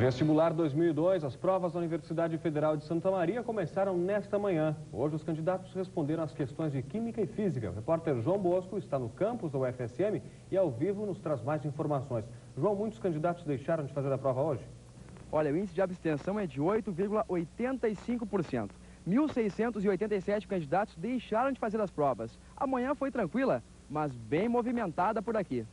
Vestibular 2002, as provas da Universidade Federal de Santa Maria começaram nesta manhã. Hoje os candidatos responderam às questões de Química e Física. O repórter João Bosco está no campus da UFSM e ao vivo nos traz mais informações. João, muitos candidatos deixaram de fazer a prova hoje? Olha, o índice de abstenção é de 8,85%. 1.687 candidatos deixaram de fazer as provas. Amanhã foi tranquila, mas bem movimentada por aqui.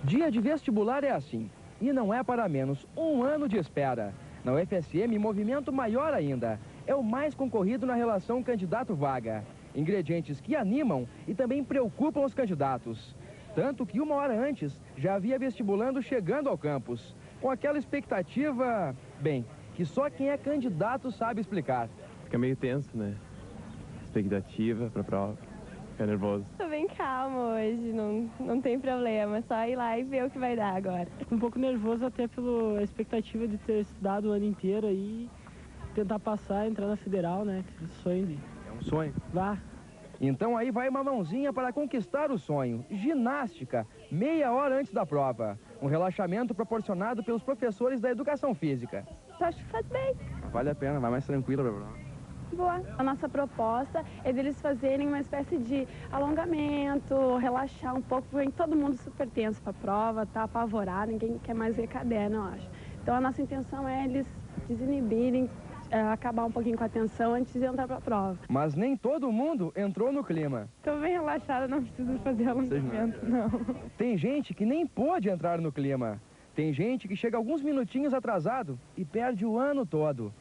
Dia de vestibular é assim. E não é para menos, um ano de espera. Na UFSM, movimento maior ainda. É o mais concorrido na relação candidato-vaga. Ingredientes que animam e também preocupam os candidatos. Tanto que uma hora antes, já havia vestibulando chegando ao campus. Com aquela expectativa, bem, que só quem é candidato sabe explicar. Fica meio tenso, né? Expectativa pra prova. Fica nervoso. Tô bem calmo hoje, não tem problema, só ir lá e ver o que vai dar agora. Um pouco nervoso até pela expectativa de ter estudado o ano inteiro e tentar passar, entrar na Federal, né? Sonho. É um sonho? Vá. Então aí vai uma mãozinha para conquistar o sonho. Ginástica, meia hora antes da prova. Um relaxamento proporcionado pelos professores da Educação Física. Acho que faz bem. Vale a pena, vai mais tranquila pra prova. Boa. A nossa proposta é deles fazerem uma espécie de alongamento, relaxar um pouco, porque todo mundo super tenso para a prova, tá apavorado, ninguém quer mais ver caderno, eu acho. Então a nossa intenção é eles desinibirem, acabar um pouquinho com a tensão antes de entrar para a prova. Mas nem todo mundo entrou no clima. Estou bem relaxada, não preciso fazer alongamento, não. Tem gente que nem pôde entrar no clima. Tem gente que chega alguns minutinhos atrasado e perde o ano todo.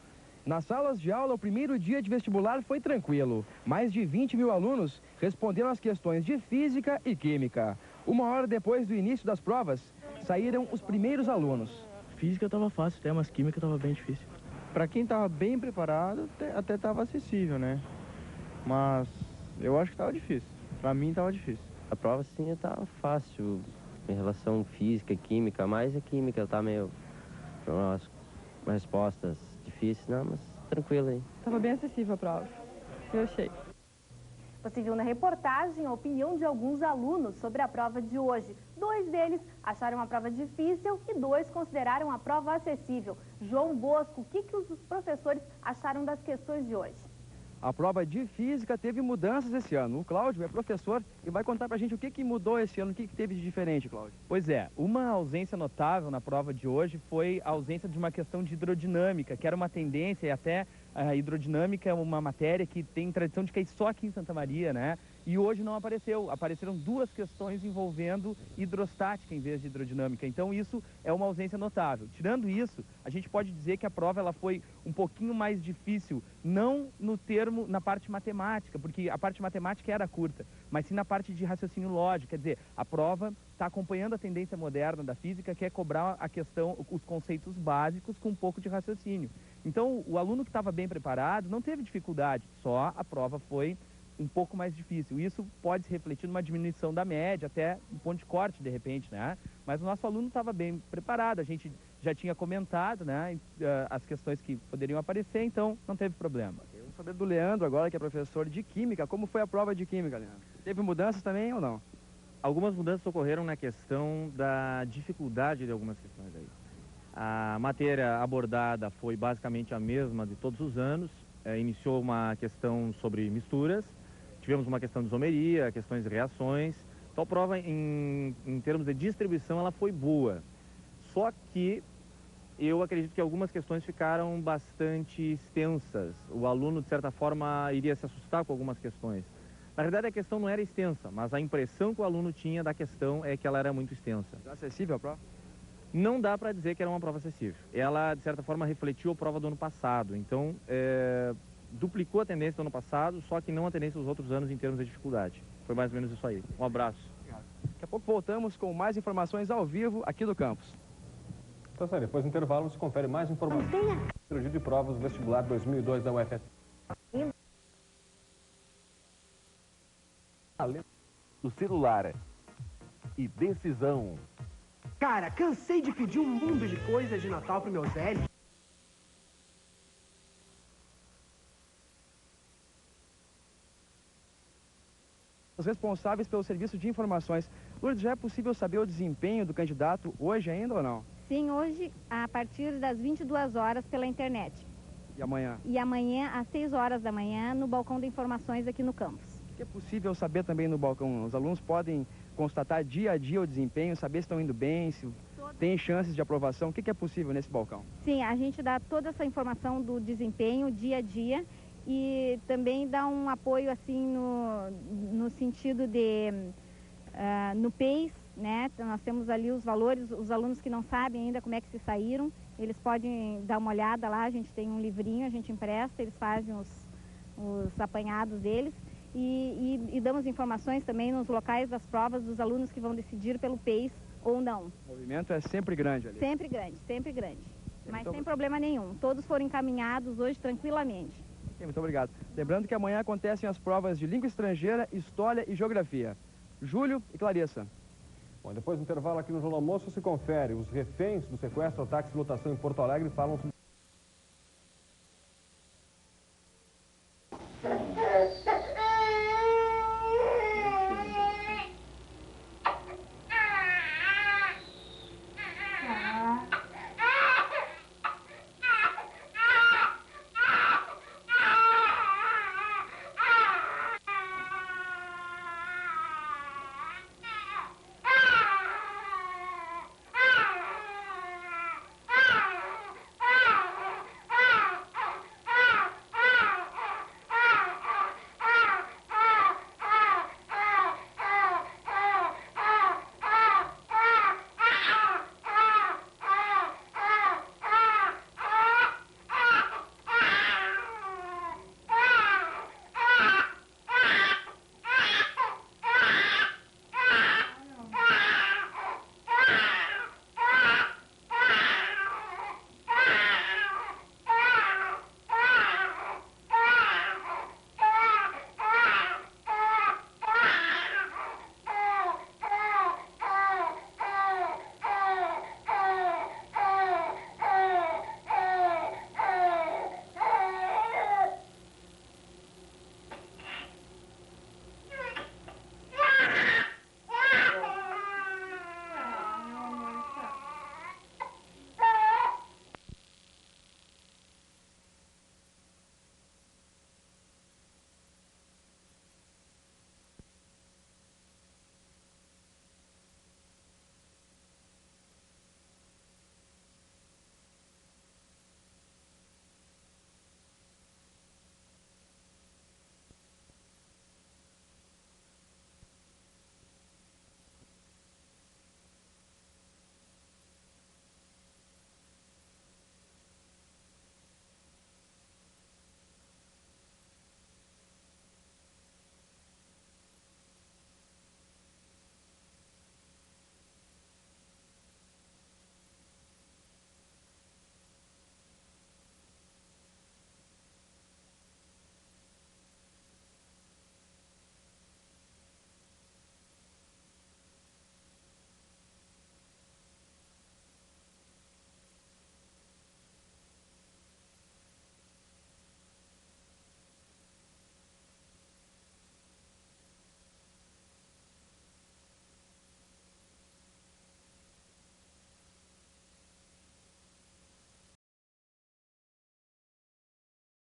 Nas salas de aula, o primeiro dia de vestibular foi tranquilo. Mais de 20 mil alunos responderam às questões de Física e Química. Uma hora depois do início das provas, saíram os primeiros alunos. Física estava fácil até, mas Química estava bem difícil. Para quem estava bem preparado, até estava acessível, né? Mas eu acho que estava difícil. Para mim estava difícil. A prova sim estava fácil em relação à Física e Química, mais a Química tá meio... umas respostas difíceis, não, mas tranquilo aí. Estava bem acessível a prova, eu achei. Você viu na reportagem a opinião de alguns alunos sobre a prova de hoje. 2 deles acharam a prova difícil e 2 consideraram a prova acessível. João Bosco, o que os professores acharam das questões de hoje? A prova de Física teve mudanças esse ano. O Cláudio é professor e vai contar pra gente o que mudou esse ano, o que teve de diferente, Cláudio. Pois é, uma ausência notável na prova de hoje foi a ausência de uma questão de hidrodinâmica, que era uma tendência, e até a hidrodinâmica é uma matéria que tem tradição de cair só aqui em Santa Maria, né? E hoje não apareceu. Apareceram 2 questões envolvendo hidrostática em vez de hidrodinâmica. Então isso é uma ausência notável. Tirando isso, a gente pode dizer que a prova ela foi um pouquinho mais difícil, não no termo, na parte matemática, porque a parte matemática era curta, mas sim na parte de raciocínio lógico. Quer dizer, a prova está acompanhando a tendência moderna da física, que é cobrar a questão, os conceitos básicos com um pouco de raciocínio. Então, o aluno que estava bem preparado não teve dificuldade, só a prova foi um pouco mais difícil. Isso pode se refletir numa diminuição da média, até um ponto de corte, de repente, né? Mas o nosso aluno estava bem preparado, a gente já tinha comentado, né, as questões que poderiam aparecer, então não teve problema. Vamos saber do Leandro agora, que é professor de Química. Como foi a prova de Química, Leandro? Teve mudanças também ou não? Algumas mudanças ocorreram na questão da dificuldade de algumas questões aí. A matéria abordada foi basicamente a mesma de todos os anos. Iniciou uma questão sobre misturas, tivemos uma questão de isomeria, questões de reações. Então a prova, em termos de distribuição, ela foi boa. Só que eu acredito que algumas questões ficaram bastante extensas. O aluno, de certa forma, iria se assustar com algumas questões. Na verdade, a questão não era extensa, mas a impressão que o aluno tinha da questão é que ela era muito extensa. Acessível a prova? Não dá para dizer que era uma prova acessível. Ela, de certa forma, refletiu a prova do ano passado. Então, duplicou a tendência do ano passado, só que não a tendência dos outros anos em termos de dificuldade. Foi mais ou menos isso aí. Um abraço. Daqui a pouco voltamos com mais informações ao vivo aqui do campus. Então, sério, depois do intervalo você confere mais informações sobre o dia de provas do vestibular 2002 da UFSM. Do celular e decisão. Cara, cansei de pedir um mundo de coisas de Natal pro meus velhos. Os responsáveis pelo serviço de informações. Lourdes, já é possível saber o desempenho do candidato hoje ainda ou não? Sim, hoje a partir das 22 horas pela internet. E amanhã? E amanhã às 6 horas da manhã no balcão de informações aqui no campus. O que é possível saber também no balcão? Os alunos podem constatar dia a dia o desempenho, saber se estão indo bem, se tem chances de aprovação. O que é possível nesse balcão? Sim, a gente dá toda essa informação do desempenho dia a dia e também dá um apoio assim no sentido de no PEIS, né? Nós temos ali os valores, os alunos que não sabem ainda como é que se saíram, eles podem dar uma olhada lá, a gente tem um livrinho, a gente empresta, eles fazem os apanhados deles e damos informações também nos locais das provas dos alunos que vão decidir pelo PEIS ou não. O movimento é sempre grande ali? Sempre grande, sempre grande. Mas sem problema nenhum. Todos foram encaminhados hoje tranquilamente. Muito obrigado. Lembrando que amanhã acontecem as provas de língua estrangeira, história e geografia. Júlio e Clarissa. Bom, depois do intervalo aqui no Jornal Almoço se confere. Os reféns do sequestro, ataques e lotação em Porto Alegre falam sobre...